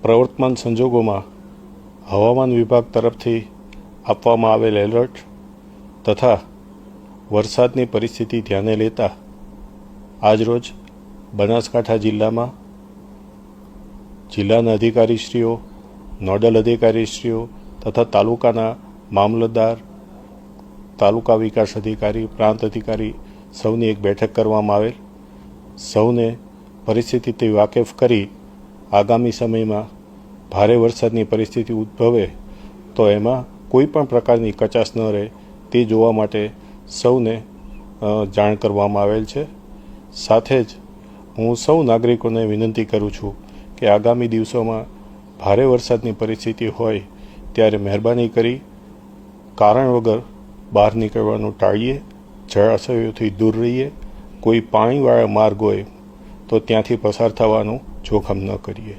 પ્રવર્તમાન સંજોગોમાં હવામાન વિભાગ તરફથી આપવામાં આવેલ એલર્ટ તથા વરસાદની પરિસ્થિતિ ધ્યાને લેતા આજરોજ બનાસકાંઠા જિલ્લામાં જિલ્લાના અધિકારીશ્રીઓ, નોડલ અધિકારીશ્રીઓ તથા તાલુકાના મામલતદાર, તાલુકા વિકાસ અધિકારી, પ્રાંત અધિકારી સૌની એક બેઠક કરવામાં આવેલ. સૌને પરિસ્થિતિથી વાકેફ કરી આગામી સમયમાં ભારે વરસાદની પરિસ્થિતિ ઉદ્ભવે તો એમાં કોઈ પણ પ્રકારની કચાશ ન રહે તે જોવા માટે સૌને જાણ કરવામાં આવેલ છે. સાથે જ હું સૌ નાગરિકોને વિનંતી કરું છું કે આગામી દિવસોમાં ભારે વરસાદની પરિસ્થિતિ હોય ત્યારે મહેરબાની કરી કારણ વગર બહાર નીકળવાનું ટાળીએ, જળાશયોથી દૂર રહીએ, કોઈ પાણીવાળા માર્ગ હોય તો ત્યાંથી પસાર થવાનું જોખમ ન કરીએ.